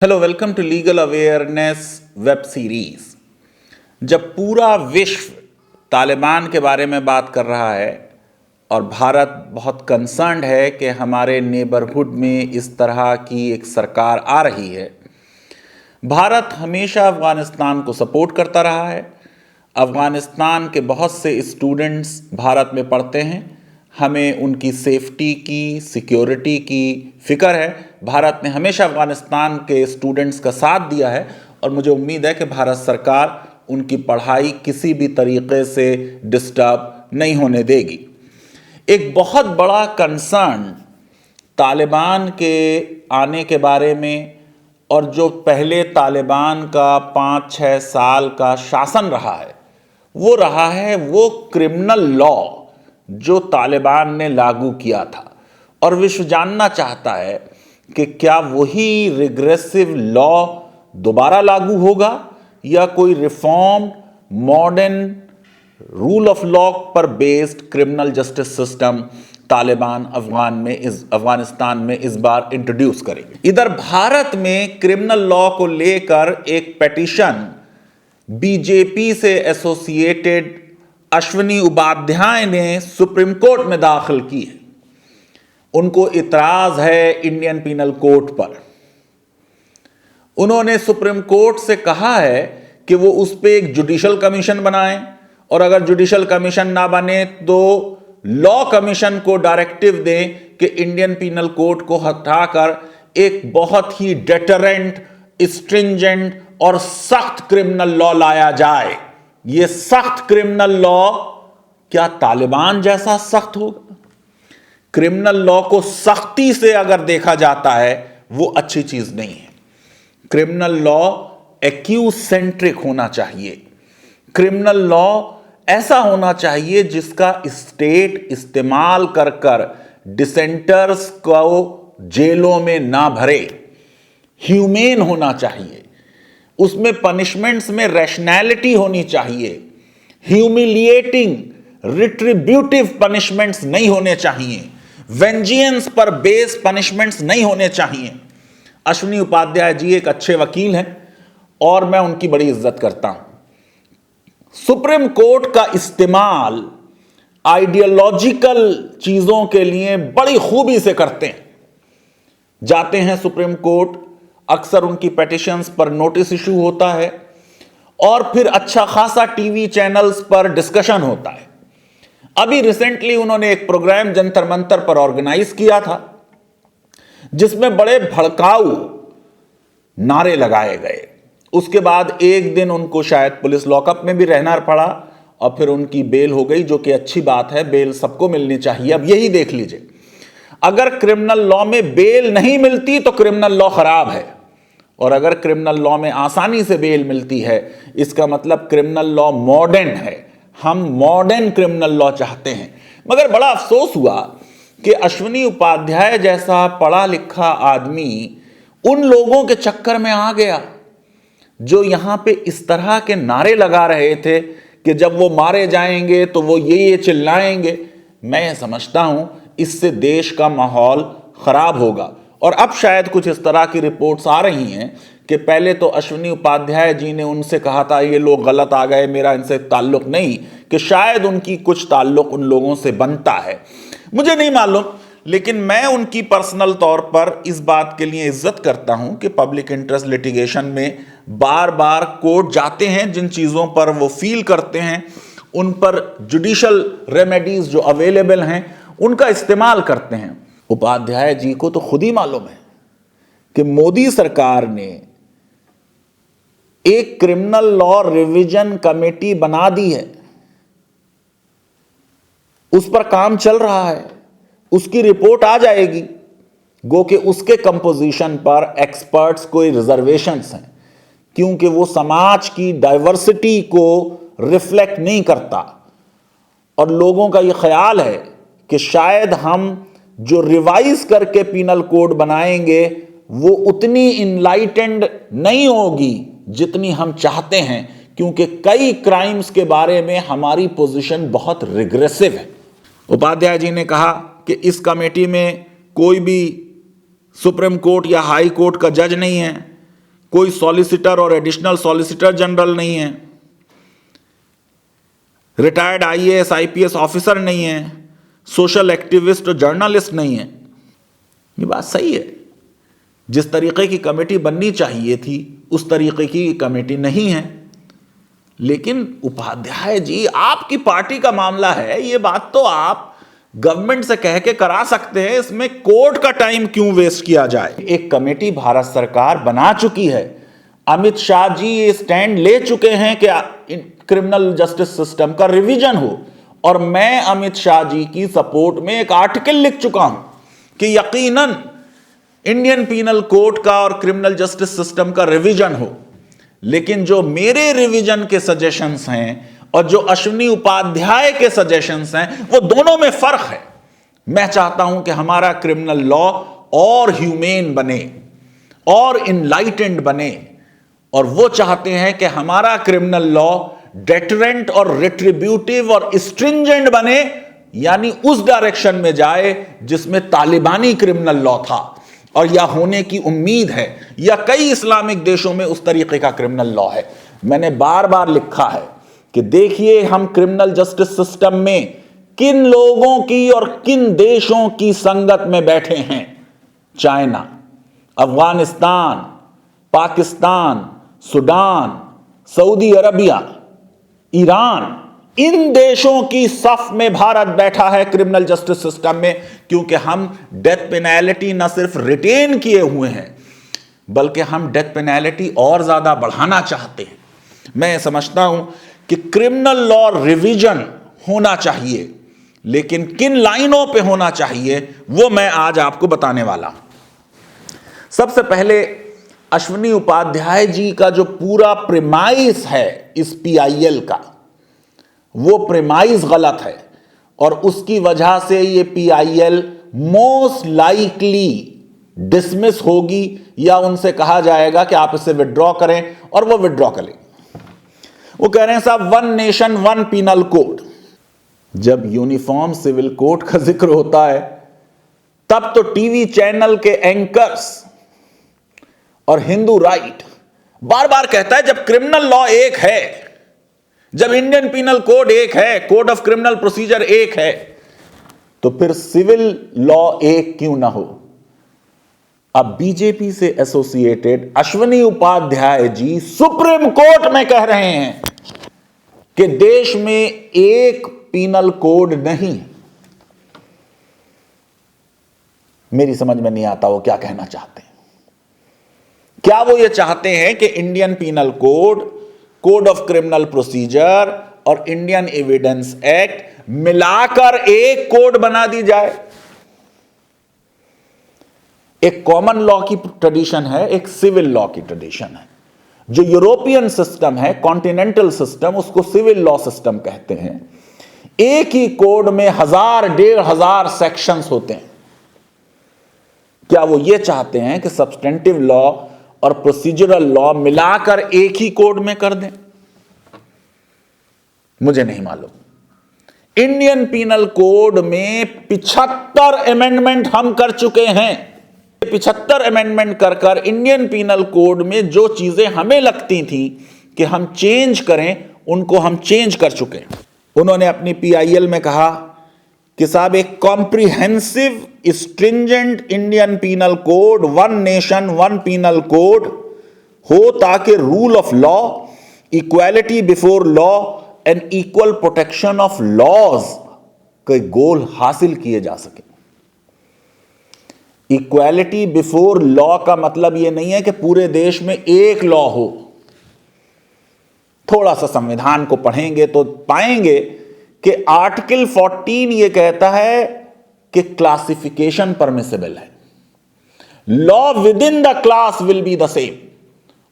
Hello, welcome to legal awareness web series. जब पूरा विश्व तालिबान के बारे में बात कर रहा है और भारत बहुत कंसर्न्ड है कि हमारे नेबरहुड में इस तरह की एक सरकार आ रही है, भारत हमेशा अफ़गानिस्तान को सपोर्ट करता रहा है। अफ़गानिस्तान के बहुत से स्टूडेंट्स भारत में पढ़ते हैं। हमें उनकी सेफ्टी की, सिक्योरिटी की फ़िक्र है। भारत ने हमेशा अफ़गानिस्तान के स्टूडेंट्स का साथ दिया है और मुझे उम्मीद है कि भारत सरकार उनकी पढ़ाई किसी भी तरीके से डिस्टर्ब नहीं होने देगी। एक बहुत बड़ा कंसर्न तालिबान के आने के बारे में और जो पहले तालिबान का 5-6 साल का शासन रहा है वो क्रिमिनल लॉ जो तालिबान ने लागू किया था। और विश्व जानना चाहता है कि क्या वही रिग्रेसिव लॉ दोबारा लागू होगा या कोई reform modern rule of law पर based criminal justice system Taliban Afghanistan में इस बार इंट्रोड्यूस करेंगे। इधर भारत में क्रिमिनल लॉ को लेकर एक पिटीशन बीजेपी से एसोसिएटेड अश्विनी उपाध्याय ने सुप्रीम कोर्ट में दाखिल की है। उनको इतराज है इंडियन पीनल कोड पर। उन्होंने सुप्रीम कोर्ट से कहा है कि वो उस पर एक जुडिशल कमीशन बनाएं और अगर जुडिशल कमीशन ना बने तो लॉ कमीशन को डायरेक्टिव दें कि इंडियन पीनल कोड को हटाकर एक बहुत ही डेटरेंट, स्ट्रिंजेंट और सख्त क्रिमिनल लॉ लाया जाए। यह सख्त क्रिमिनल लॉ क्या तालिबान जैसा सख्त होगा? क्रिमिनल लॉ को सख्ती से अगर देखा जाता है वो अच्छी चीज नहीं है। क्रिमिनल लॉ एक्यूज सेंट्रिक होना चाहिए। क्रिमिनल लॉ ऐसा होना चाहिए जिसका स्टेट इस्तेमाल कर कर डिसेंटर्स को जेलों में ना भरे। ह्यूमेन होना चाहिए। उसमें पनिशमेंट्स में रैशनैलिटी होनी चाहिए। ह्यूमिलिएटिंग, रिट्रीब्यूटिव पनिशमेंट्स नहीं होने चाहिए। वेंजियंस पर बेस पनिशमेंट्स नहीं होने चाहिए। अश्विनी उपाध्याय जी एक अच्छे वकील हैं और मैं उनकी बड़ी इज्जत करता हूं। सुप्रीम कोर्ट का इस्तेमाल आइडियोलॉजिकल चीजों के लिए बड़ी खूबी से करते हैं। जाते हैं सुप्रीम कोर्ट, अक्सर उनकी पिटीशंस पर नोटिस इशू होता है और फिर अच्छा खासा टीवी चैनल्स पर डिस्कशन होता है। अभी रिसेंटली उन्होंने एक प्रोग्राम जंतर मंतर पर ऑर्गेनाइज किया था जिसमें बड़े भड़काऊ नारे लगाए गए। उसके बाद एक दिन उनको शायद पुलिस लॉकअप में भी रहना पड़ा और फिर उनकी बेल हो गई, जो कि अच्छी बात है। बेल सबको मिलनी चाहिए। अब यही देख लीजिए, अगर क्रिमिनल लॉ में बेल नहीं मिलती तो क्रिमिनल लॉ खराब है, और अगर क्रिमिनल लॉ में आसानी से बेल मिलती है इसका मतलब क्रिमिनल लॉ मॉडर्न है। हम मॉडर्न क्रिमिनल लॉ चाहते हैं। मगर बड़ा अफसोस हुआ कि अश्विनी उपाध्याय जैसा पढ़ा लिखा आदमी उन लोगों के चक्कर में आ गया जो यहां पे इस तरह के नारे लगा रहे थे कि जब वो मारे जाएंगे तो वो ये चिल्लाएंगे। मैं समझता हूं इससे देश का माहौल खराब होगा। और अब शायद कुछ इस तरह की रिपोर्ट्स आ रही हैं कि पहले तो अश्विनी उपाध्याय जी ने उनसे कहा था ये लोग गलत आ गए, मेरा इनसे ताल्लुक नहीं, कि शायद उनकी कुछ ताल्लुक उन लोगों से बनता है। मुझे नहीं मालूम, लेकिन मैं उनकी पर्सनल तौर पर इस बात के लिए इज्जत करता हूं कि पब्लिक इंटरेस्ट लिटिगेशन में बार बार कोर्ट जाते हैं। जिन चीज़ों पर वो फील करते हैं उन पर जुडिशल रेमेडीज जो अवेलेबल हैं उनका इस्तेमाल करते हैं। उपाध्याय जी को तो खुद ही मालूम है कि मोदी सरकार ने एक क्रिमिनल लॉ रिवीजन कमेटी बना दी है, उस पर काम चल रहा है, उसकी रिपोर्ट आ जाएगी। गो कि उसके कंपोजिशन पर एक्सपर्ट्स कोई रिजर्वेशंस हैं क्योंकि वो समाज की डाइवर्सिटी को रिफ्लेक्ट नहीं करता। और लोगों का ये ख्याल है कि शायद हम जो रिवाइज करके पीनल कोड बनाएंगे वो उतनी इनलाइटेंड नहीं होगी जितनी हम चाहते हैं, क्योंकि कई क्राइम्स के बारे में हमारी पोजीशन बहुत रिग्रेसिव है। उपाध्याय जी ने कहा कि इस कमेटी में कोई भी सुप्रीम कोर्ट या हाई कोर्ट का जज नहीं है, कोई सॉलिसिटर और एडिशनल सॉलिसिटर जनरल नहीं है, रिटायर्ड आईएएस आईपीएस ऑफिसर नहीं है, सोशल एक्टिविस्ट और जर्नलिस्ट नहीं है। ये बात सही है, जिस तरीके की कमेटी बननी चाहिए थी उस तरीके की कमेटी नहीं है। लेकिन उपाध्याय जी, आपकी पार्टी का मामला है, ये बात तो आप गवर्नमेंट से कह के करा सकते हैं, इसमें कोर्ट का टाइम क्यों वेस्ट किया जाए। एक कमेटी भारत सरकार बना चुकी है, अमित शाह जी ये स्टैंड ले चुके हैं कि क्रिमिनल जस्टिस सिस्टम का रिवीजन हो, और मैं अमित शाह जी की सपोर्ट में एक आर्टिकल लिख चुका हूं कि यकीनन इंडियन पीनल कोड का और क्रिमिनल जस्टिस सिस्टम का रिवीजन हो। लेकिन जो मेरे रिवीजन के सजेशंस हैं और जो अश्विनी उपाध्याय के सजेशंस हैं, वो दोनों में फर्क है। मैं चाहता हूं कि हमारा क्रिमिनल लॉ और ह्यूमेन बने और इनलाइटेंड बने, और वो चाहते हैं कि हमारा क्रिमिनल लॉ डेटरेंट और रिट्रीब्यूटिव और स्ट्रिंजेंट बने, यानी उस डायरेक्शन में जाए जिसमें तालिबानी क्रिमिनल लॉ था और या होने की उम्मीद है, या कई इस्लामिक देशों में उस तरीके का क्रिमिनल लॉ है। मैंने बार बार लिखा है कि देखिए हम क्रिमिनल जस्टिस सिस्टम में किन लोगों की और किन देशों की संगत में बैठे हैं। China, Afghanistan, Pakistan, Sudan, Saudi Arabia, Iran, इन देशों की सफ में भारत बैठा है क्रिमिनल जस्टिस सिस्टम में, क्योंकि हम डेथ पेनल्टी न सिर्फ रिटेन किए हुए हैं बल्कि हम डेथ पेनल्टी और ज्यादा बढ़ाना चाहते हैं। मैं समझता हूं कि क्रिमिनल लॉ रिवीजन होना चाहिए, लेकिन किन लाइनों पे होना चाहिए वो मैं आज आपको बताने वाला हूं। सबसे पहले अश्विनी उपाध्याय जी का जो पूरा प्रेमाइस है इस पीआईएल का, वो प्रेमाइस गलत है, और उसकी वजह से ये पीआईएल मोस्ट लाइकली डिसमिस होगी, या उनसे कहा जाएगा कि आप इसे विड्रॉ करें, और वो विड्रॉ करें। वो कह रहे हैं साहब one nation one penal code. जब यूनिफॉर्म सिविल कोड का जिक्र होता है तब तो टीवी चैनल के एंकर्स और हिंदू राइट बार बार कहता है जब क्रिमिनल लॉ एक है, जब इंडियन पीनल कोड एक है, कोड ऑफ क्रिमिनल प्रोसीजर एक है, तो फिर सिविल लॉ एक क्यों ना हो। अब बीजेपी से associated Ashwini Upadhyay ji supreme court में कह रहे हैं कि देश में एक पीनल कोड नहीं। मेरी समझ में नहीं आता वो क्या कहना चाहते हैं। क्या वो ये चाहते हैं कि Indian penal code, code of criminal procedure और इंडियन एविडेंस एक्ट मिलाकर एक कोड बना दी जाए? एक कॉमन लॉ की ट्रेडिशन है, एक सिविल लॉ की ट्रेडिशन है। जो यूरोपियन सिस्टम है, कॉन्टिनेंटल सिस्टम, उसको सिविल लॉ सिस्टम कहते हैं। एक ही कोड में 1000-1500 सेक्शंस होते हैं। क्या वो ये चाहते हैं कि सब्सटेंटिव लॉ और प्रोसीजरल लॉ मिलाकर एक ही कोड में कर दें? मुझे नहीं मालूम। इंडियन पीनल कोड में 75 अमेंडमेंट हम कर चुके हैं। 75 अमेंडमेंट कर इंडियन पीनल कोड में जो चीजें हमें लगती थी कि हम चेंज करें, उनको हम चेंज कर चुके हैं। उन्होंने अपनी पीआईएल में कहा कि साहब एक comprehensive stringent Indian penal code, one nation one penal code हो, ताकि rule of law, equality before law and equal protection of laws के गोल हासिल किए जा सके। इक्वालिटी बिफोर लॉ का मतलब यह नहीं है कि पूरे देश में एक लॉ हो। थोड़ा सा संविधान को पढ़ेंगे तो पाएंगे कि आर्टिकल 14 यह कहता है कि क्लासिफिकेशन परमिसिबल है। Law with in the class will be the same.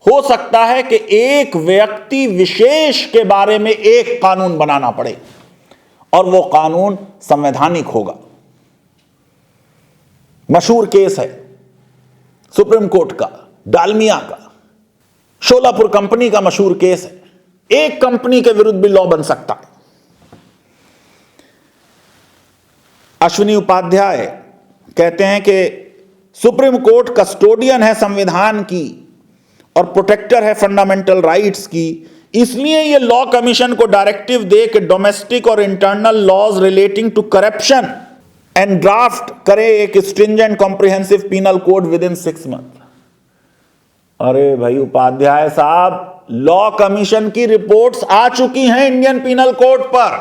हो सकता है कि एक व्यक्ति विशेष के बारे में एक कानून बनाना पड़े और वो कानून संवैधानिक होगा। मशहूर केस है सुप्रीम कोर्ट का, डालमिया का, शोलापुर कंपनी का मशहूर केस है। एक कंपनी के विरुद्ध भी लॉ बन सकता है। अश्विनी उपाध्याय कहते हैं कि सुप्रीम कोर्ट कस्टोडियन है संविधान की और प्रोटेक्टर है फंडामेंटल राइट्स की, इसलिए ये लॉ कमीशन को डायरेक्टिव दे कि डोमेस्टिक और internal laws relating to corruption and draft करे एक stringent comprehensive penal code within 6 month. अरे भाई उपाध्याय साहब, लॉ कमीशन की रिपोर्ट्स आ चुकी हैं इंडियन पीनल कोड पर,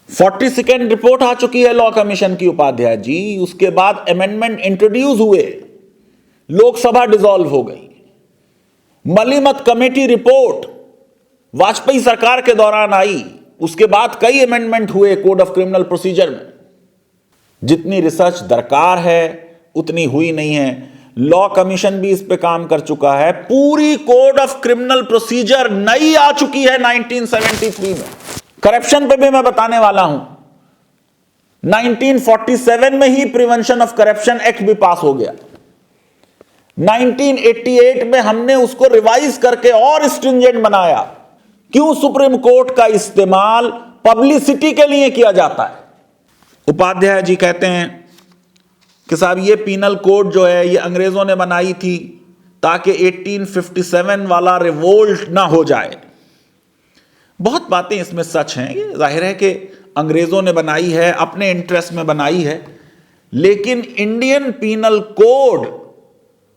42nd रिपोर्ट आ चुकी है लॉ कमीशन की उपाध्याय जी। उसके बाद अमेंडमेंट इंट्रोड्यूस हुए, लोकसभा डिसॉल्व हो गई, मलीमत कमेटी रिपोर्ट वाजपेयी सरकार के दौरान आई, उसके बाद कई अमेंडमेंट हुए कोड ऑफ क्रिमिनल प्रोसीजर में। जितनी रिसर्च दरकार है उतनी हुई नहीं है। लॉ कमीशन भी इस पे काम कर चुका है। पूरी कोड ऑफ क्रिमिनल प्रोसीजर नई आ चुकी है 1973 में। करप्शन पे भी मैं बताने वाला हूं। 1947 में ही प्रिवेंशन ऑफ करप्शन एक्ट भी पास हो गया। 1988 में हमने उसको रिवाइज करके और स्ट्रिंजेंट बनाया। क्यों सुप्रीम कोर्ट का इस्तेमाल पब्लिसिटी के लिए किया जाता है? उपाध्याय जी कहते हैं कि साहब ये पीनल कोड जो है ये अंग्रेजों ने बनाई थी ताकि 1857 वाला रिवोल्ट ना हो जाए। बहुत बातें इसमें सच हैं। ये जाहिर है कि अंग्रेजों ने बनाई है, अपने इंटरेस्ट में बनाई है, लेकिन Indian penal code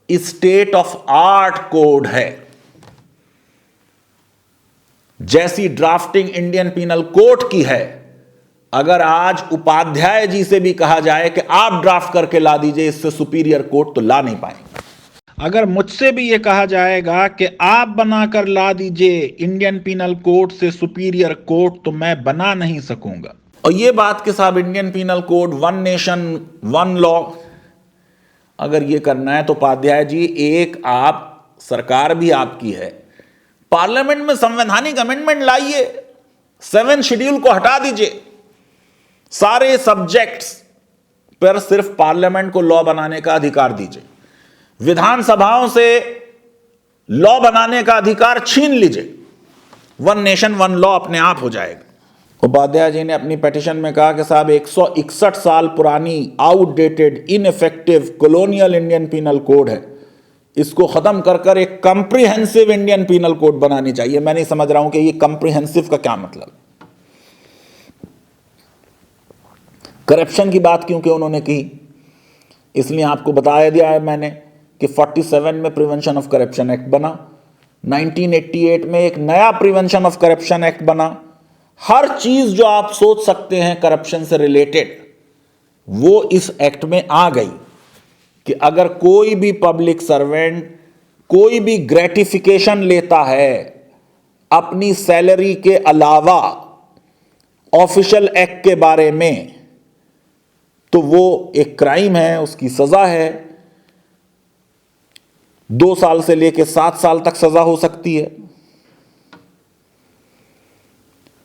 state of art code है। जैसी ड्राफ्टिंग इंडियन पीनल कोड की है, अगर आज उपाध्याय जी से भी कहा जाए कि आप ड्राफ्ट करके ला दीजिए इससे सुपीरियर कोड, तो ला नहीं पाएंगे। अगर मुझसे भी यह कहा जाएगा कि आप बनाकर ला दीजिए इंडियन पीनल कोड से सुपीरियर कोड, तो मैं बना नहीं सकूंगा। और यह बात कि साहब Indian penal code 1 nation 1 law, अगर यह करना है तो उपाध्याय जी, एक आप सरकार भी आपकी है, पार्लियामेंट में संवैधानिक अमेंडमेंट लाइए, 7 शेड्यूल को हटा दीजिए, सारे सब्जेक्ट्स पर सिर्फ पार्लियामेंट को लॉ बनाने का अधिकार दीजिए, विधानसभाओं से लॉ बनाने का अधिकार छीन लीजिए, 1 नेशन 1 लॉ अपने आप हो जाएगा। उपाध्याय जी ने अपनी पिटीशन में कहा कि साहब 161 साल पुरानी outdated ineffective colonial Indian penal code है, इसको खत्म कर कर एक कंप्रिहेंसिव इंडियन पीनल कोड बनानी चाहिए। मैं नहीं समझ रहा हूं कि ये कंप्रिहेंसिव का क्या मतलब। करप्शन की बात क्योंकि उन्होंने की, इसलिए आपको बताया दिया है मैंने कि 47 में प्रिवेंशन ऑफ करप्शन एक्ट बना, 1988 में एक नया प्रिवेंशन ऑफ करप्शन एक्ट बना। हर चीज जो आप सोच सकते हैं करप्शन से रिलेटेड, वो इस एक्ट में आ गई कि अगर कोई भी पब्लिक सर्वेंट कोई भी ग्रेटिफिकेशन लेता है अपनी सैलरी के अलावा ऑफिशियल एक्ट के बारे में, तो वो एक क्राइम है, उसकी सजा है 2 साल से लेकर 7 साल तक सजा हो सकती है।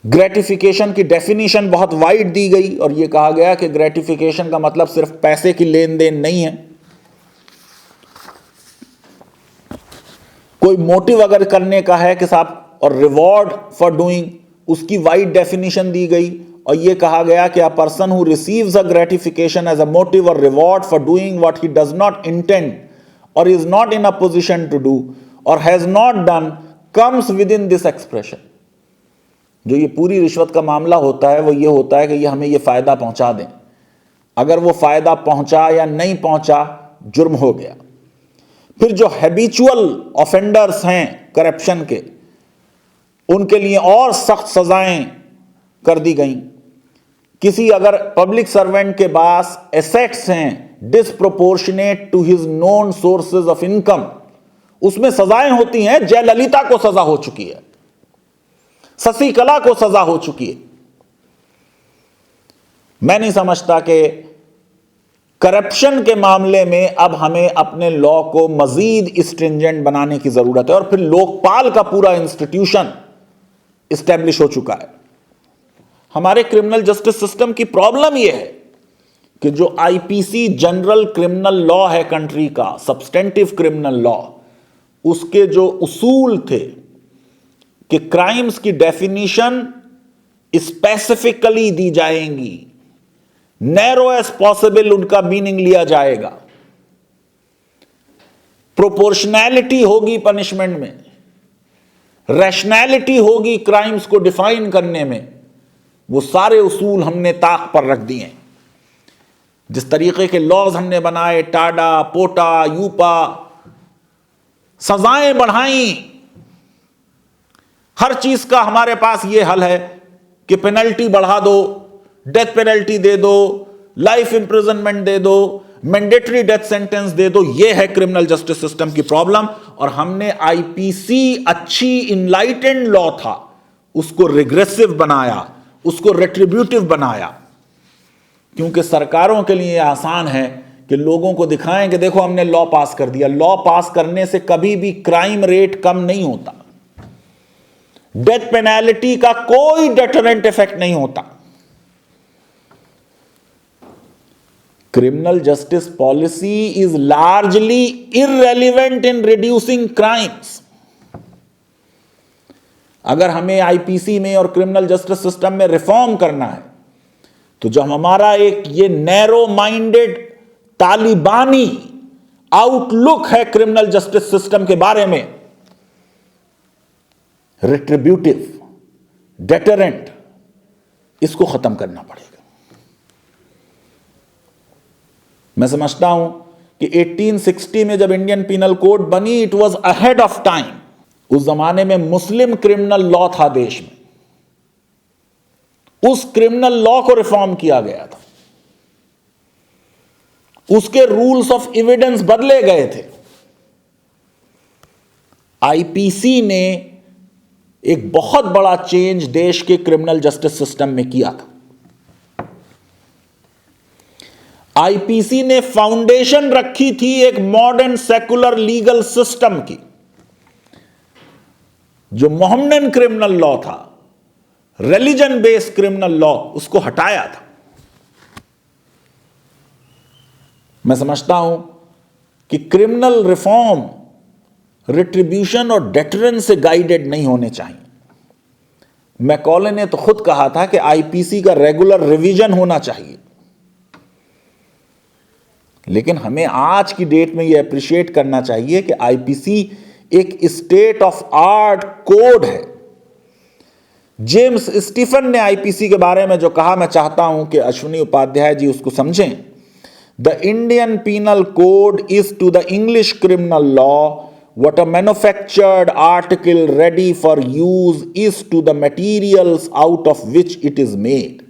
ग्रेटिफिकेशन की डेफिनेशन बहुत वाइड दी गई और यह कहा गया कि ग्रेटिफिकेशन का मतलब सिर्फ पैसे की लेन देन नहीं है, कोई मोटिव अगर करने का है कि साहब, और रिवॉर्ड फॉर डूइंग, उसकी वाइड डेफिनेशन दी गई और यह कहा गया कि a person who receives a gratification as a motive और reward for doing what he does not intend और is not in a position to do और has not done comes within this expression. जो ये पूरी रिश्वत का मामला होता है वो ये होता है कि ये हमें ये फायदा पहुंचा दें, अगर वो फायदा पहुंचा या नहीं पहुंचा जुर्म हो गया। फिर जो हैबिचुअल ऑफेंडर्स हैं करप्शन के, उनके लिए और सख्त सजाएं कर दी गई। किसी अगर पब्लिक सर्वेंट के पास एसेट्स हैं disproportionate to his known sources of income, उसमें सजाएं होती हैं। जयललिता को सजा हो चुकी है, शशिकला को सजा हो चुकी है। मैं नहीं समझता कि करप्शन के मामले में अब हमें अपने लॉ को मजीद स्ट्रिंजेंट बनाने की जरूरत है। और फिर लोकपाल का पूरा इंस्टीट्यूशन इस्टेब्लिश हो चुका है। हमारे क्रिमिनल जस्टिस सिस्टम की प्रॉब्लम यह है कि जो आईपीसी जनरल क्रिमिनल लॉ है कंट्री का, सब्सटेंटिव क्रिमिनल लॉ, उसके जो उसूल थे कि क्राइम्स की डेफिनेशन स्पेसिफिकली दी जाएंगी, नैरो एज पॉसिबल उनका मीनिंग लिया जाएगा, प्रोपोर्शनैलिटी होगी पनिशमेंट में, रैशनैलिटी होगी क्राइम्स को डिफाइन करने में, वो सारे उसूल हमने ताक पर रख दिए। जिस तरीके के लॉज हमने बनाए, टाडा, पोटा, यूपा, सजाएं बढ़ाई, हर चीज का हमारे पास ये हल है कि पेनल्टी बढ़ा दो, डेथ पेनल्टी दे दो, लाइफ इंप्रिजनमेंट दे दो, मैंडेटरी डेथ सेंटेंस दे दो। ये है क्रिमिनल जस्टिस सिस्टम की प्रॉब्लम। और हमने आईपीसी अच्छी इनलाइटेंड लॉ था, उसको रिग्रेसिव बनाया, उसको रेट्रिब्यूटिव बनाया, क्योंकि सरकारों के लिए आसान है कि लोगों को दिखाएं कि देखो हमने लॉ पास कर दिया। लॉ पास करने से कभी भी क्राइम रेट कम नहीं होता, डेथ पेनल्टी का कोई डेटरेंट इफेक्ट नहीं होता। Criminal justice policy is largely irrelevant in reducing crimes. अगर हमें आईपीसी में और क्रिमिनल जस्टिस सिस्टम में रिफॉर्म करना है, तो जब हमारा एक ये नैरो माइंडेड तालिबानी आउटलुक है क्रिमिनल जस्टिस सिस्टम के बारे में, रिट्रिब्यूटिव, डेटरेंट, इसको खत्म करना पड़ेगा। मैं समझता हूं कि 1860 में जब इंडियन पीनल कोड बनी, it was ahead of time. उस जमाने में मुस्लिम क्रिमिनल लॉ था देश में, उस क्रिमिनल लॉ को रिफॉर्म किया गया था, उसके रूल्स ऑफ एविडेंस बदले गए थे। आईपीसी ने एक बहुत बड़ा चेंज देश के क्रिमिनल जस्टिस सिस्टम में किया था। आईपीसी ने फाउंडेशन रखी थी एक मॉडर्न सेकुलर लीगल सिस्टम की। जो मोहम्मदन क्रिमिनल लॉ था, रिलीजन बेस्ड क्रिमिनल लॉ, उसको हटाया था। मैं समझता हूं कि क्रिमिनल रिफॉर्म रिट्रीब्यूशन और डेटरेंस से गाइडेड नहीं होने चाहिए। मैकॉले ने तो खुद कहा था कि आईपीसी का रेगुलर रिवीजन होना चाहिए। लेकिन हमें आज की डेट में यह अप्रिशिएट करना चाहिए कि आईपीसी एक स्टेट ऑफ आर्ट कोड है। जेम्स स्टीफन ने आईपीसी के बारे में जो कहा, मैं चाहता हूं कि अश्विनी उपाध्याय जी उसको समझें। The Indian penal code is to the English criminal law what a manufactured article ready for use is to the materials out of which it is made.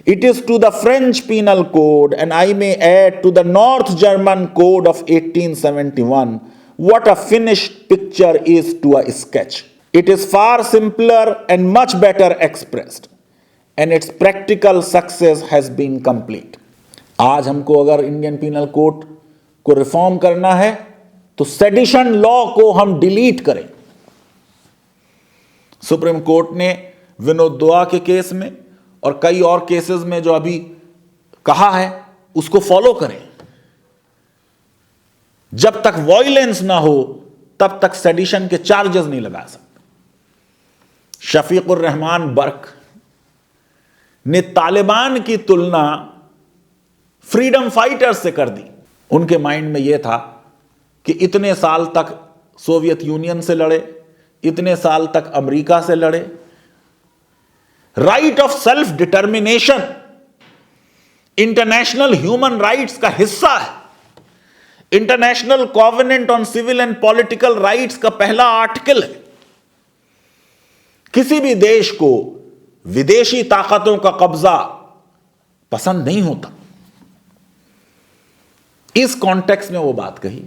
It is to the French penal code, and I may add to the North German code of 1871, what a finished picture is to a sketch. It is far simpler and much better expressed, and its practical success has been complete. आज हमको अगर Indian penal code को reform करना है तो sedition law को हम delete करें। सुप्रीम कोर्ट ने विनोद दुआ के केस में और कई और केसेस में जो अभी कहा है उसको फॉलो करें। जब तक वॉयलेंस ना हो तब तक सेडिशन के चार्जेस नहीं लगा सकते। शफीकुर रहमान बर्क ने तालिबान की तुलना फ्रीडम फाइटर्स से कर दी। उनके माइंड में यह था कि इतने साल तक सोवियत यूनियन से लड़े, इतने साल तक अमेरिका से लड़े। Right of self determination international human rights का हिस्सा है। International covenant on civil and political rights का पहला आर्टिकल है। किसी भी देश को विदेशी ताकतों का कब्जा पसंद नहीं होता। इस कॉन्टेक्स्ट में वो बात कही।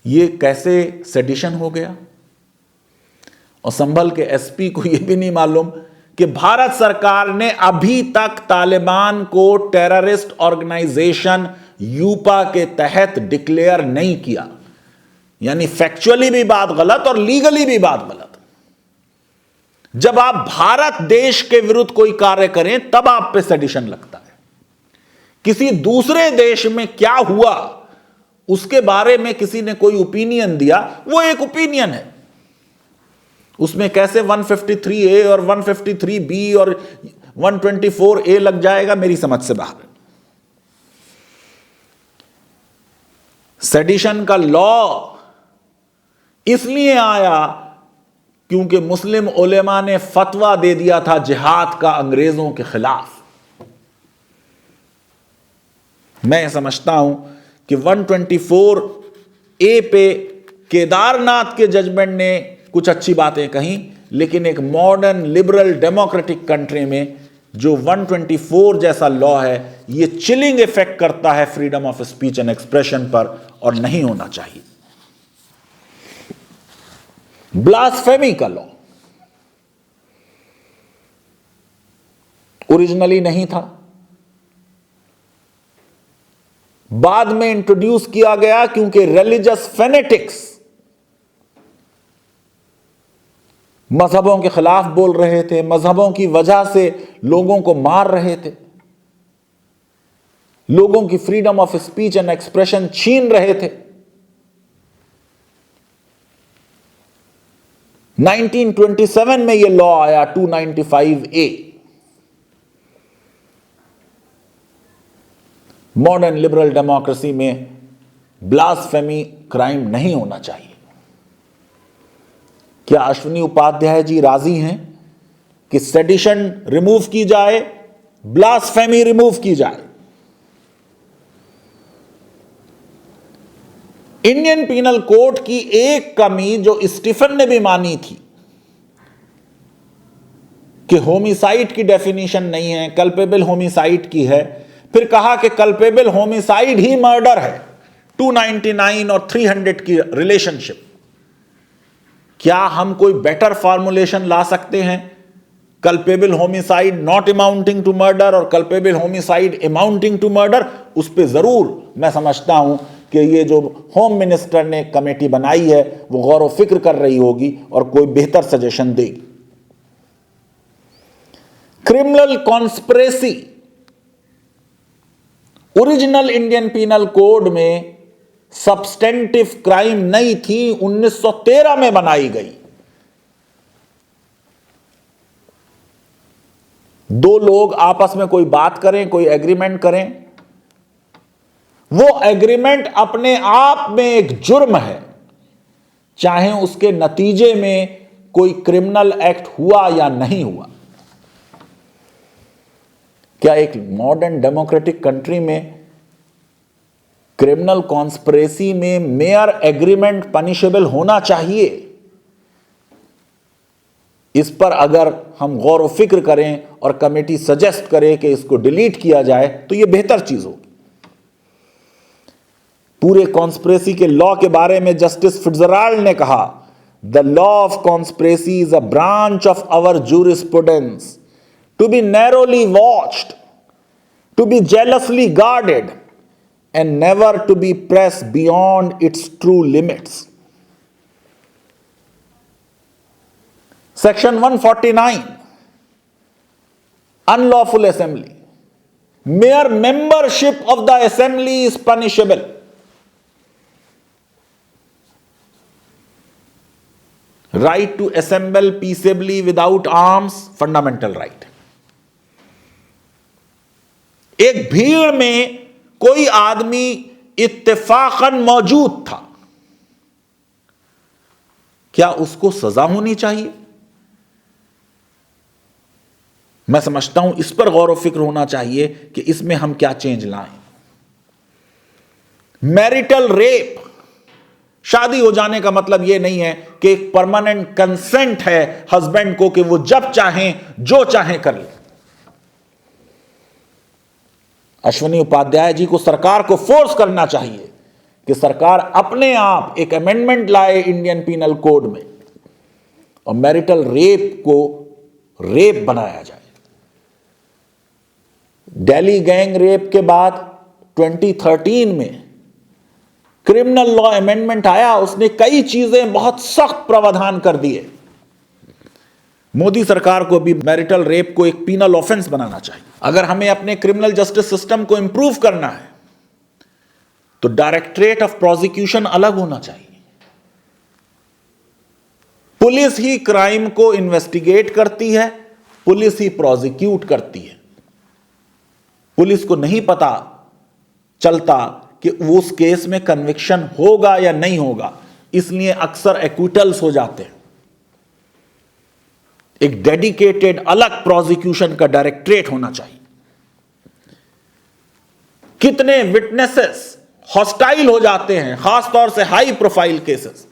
ये कैसे सेडिशन हो गया? और संभल के एसपी को यह भी नहीं मालूम कि भारत सरकार ने अभी तक तालिबान को टेररिस्ट ऑर्गेनाइजेशन यूपा के तहत डिक्लेयर नहीं किया। यानी फैक्चुअली भी बात गलत और लीगली भी बात गलत। जब आप भारत देश के विरुद्ध कोई कार्य करें तब आप पे सेडिशन लगता है। किसी दूसरे देश में क्या हुआ उसके बारे में किसी ने कोई ओपिनियन दिया, वो एक ओपिनियन है। उसमें कैसे 153A और 153B और 124A लग जाएगा, मेरी समझ से बाहर। सेडिशन का लॉ इसलिए आया क्योंकि मुस्लिम उलेमा ने फतवा दे दिया था जिहाद का अंग्रेजों के खिलाफ। मैं समझता हूं कि 124A पे केदारनाथ के जजमेंट ने कुछ अच्छी बातें कही, लेकिन एक मॉडर्न लिबरल डेमोक्रेटिक कंट्री में जो 124 जैसा लॉ है, यह चिलिंग इफेक्ट करता है freedom of speech and expression पर, और नहीं होना चाहिए। ब्लास्फेमी का लॉ ओरिजिनली नहीं था, बाद में इंट्रोड्यूस किया गया क्योंकि रिलीजियस फेनेटिक्स मजहबों के खिलाफ बोल रहे थे, मजहबों की वजह से लोगों को मार रहे थे, लोगों की freedom of speech and expression छीन रहे थे। 1927 में यह लॉ आया 295A। मॉडर्न लिबरल डेमोक्रेसी में ब्लास्फेमी क्राइम नहीं होना चाहिए। क्या अश्विनी उपाध्याय जी राजी हैं कि सेडिशन रिमूव की जाए, ब्लास्फेमी रिमूव की जाए? इंडियन पीनल कोड की एक कमी जो स्टीफन ने भी मानी थी कि होमिसाइड की डेफिनेशन नहीं है, कल्पेबल होमिसाइड की है, फिर कहा कि कल्पेबल होमिसाइड ही मर्डर है। 299 और 300 की रिलेशनशिप, क्या हम कोई बेटर फॉर्मुलेशन ला सकते हैं? Culpable homicide not amounting to murder और culpable homicide amounting to murder, उस पर जरूर मैं समझता हूं कि ये जो होम मिनिस्टर ने कमेटी बनाई है वो गौर व फिक्र कर रही होगी और कोई बेहतर सजेशन देगी। Criminal conspiracy original Indian penal code में सब्सटेंटिव क्राइम नहीं थी, 1913 में बनाई गई। दो लोग आपस में कोई बात करें, कोई एग्रीमेंट करें, वो एग्रीमेंट अपने आप में एक जुर्म है, चाहे उसके नतीजे में कोई क्रिमिनल एक्ट हुआ या नहीं हुआ। क्या एक मॉडर्न डेमोक्रेटिक कंट्री में क्रिमिनल कॉन्स्पिरेसी में मेयर एग्रीमेंट पनिशेबल होना चाहिए? इस पर अगर हम गौर व फिक्र करें और कमेटी सजेस्ट करे कि इसको डिलीट किया जाए तो यह बेहतर चीज होगी। पूरे कॉन्स्पिरेसी के लॉ के बारे में जस्टिस फिट्जराल्ड ने कहा, the law of conspiracy is a branch of our jurisprudence to be narrowly watched, to be jealously guarded, and never to be pressed beyond its true limits. Section 149, unlawful assembly. Mere membership of the assembly is punishable. Right to assemble peaceably without arms, fundamental right. एक भीड़ में कोई आदमी इत्तेफाकन मौजूद था, क्या उसको सजा होनी चाहिए? मैं समझता हूं इस पर गौर व फिक्र होना चाहिए कि इसमें हम क्या चेंज लाएं। मैरिटल रेप, शादी हो जाने का मतलब यह नहीं है कि एक परमानेंट कंसेंट है हस्बैंड को कि वो जब चाहें जो चाहें कर ले। अश्विनी उपाध्याय जी को सरकार को फोर्स करना चाहिए कि सरकार अपने आप एक अमेंडमेंट लाए इंडियन पीनल कोड में और मैरिटल रेप को रेप बनाया जाए। दिल्ली गैंग रेप के बाद 2013 में क्रिमिनल लॉ अमेंडमेंट आया, उसने कई चीजें बहुत सख्त प्रावधान कर दिए। मोदी सरकार को भी मैरिटल रेप को एक पीनल ऑफेंस बनाना चाहिए। अगर हमें अपने क्रिमिनल जस्टिस सिस्टम को इंप्रूव करना है तो डायरेक्टरेट ऑफ प्रोसिक्यूशन अलग होना चाहिए। पुलिस ही क्राइम को इन्वेस्टिगेट करती है, पुलिस ही प्रोसिक्यूट करती है। पुलिस को नहीं पता चलता कि उस केस में कन्विक्शन होगा या नहीं होगा, इसलिए अक्सर एक्विटल्स हो जाते हैं। एक डेडिकेटेड अलग प्रोसिक्यूशन का डायरेक्टरेट होना चाहिए। कितने विटनेसेस हॉस्टाइल हो जाते हैं, खासतौर से high profile cases.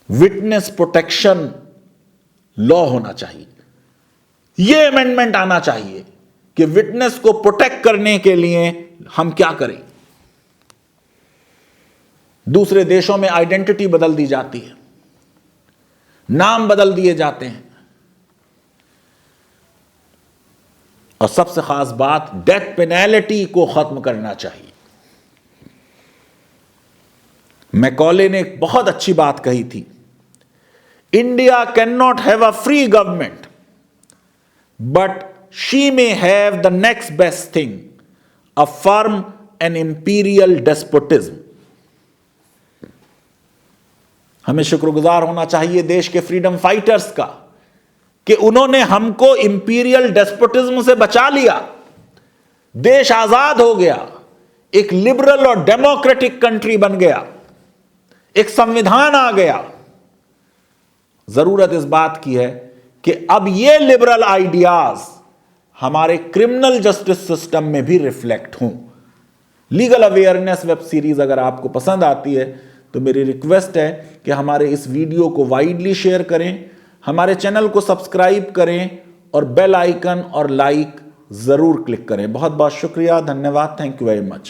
Witness protection law होना चाहिए। यह अमेंडमेंट आना चाहिए कि विटनेस को प्रोटेक्ट करने के लिए हम क्या करें। दूसरे देशों में आइडेंटिटी बदल दी जाती है, नाम बदल दिए जाते हैं, और सबसे खास बात, डेथ पेनल्टी को खत्म करना चाहिए। मैकॉले ने एक बहुत अच्छी बात कही थी, India can not have a free government but she may have the next best thing, a firm and imperial despotism. हमें शुक्रगुजार होना चाहिए देश के फ्रीडम फाइटर्स का कि उन्होंने हमको इंपीरियल डेस्पोटिज्म से बचा लिया। देश आजाद हो गया, एक लिबरल और डेमोक्रेटिक कंट्री बन गया, एक संविधान आ गया। जरूरत इस बात की है कि अब ये लिबरल आइडियाज हमारे क्रिमिनल जस्टिस सिस्टम में भी रिफ्लेक्ट हों। लीगल अवेयरनेस वेब सीरीज अगर आपको पसंद आती है तो मेरी रिक्वेस्ट है कि हमारे इस वीडियो को वाइडली शेयर करें, हमारे चैनल को सब्सक्राइब करें और बेल आइकन और लाइक जरूर क्लिक करें। बहुत बहुत शुक्रिया, धन्यवाद, थैंक यू वेरी मच।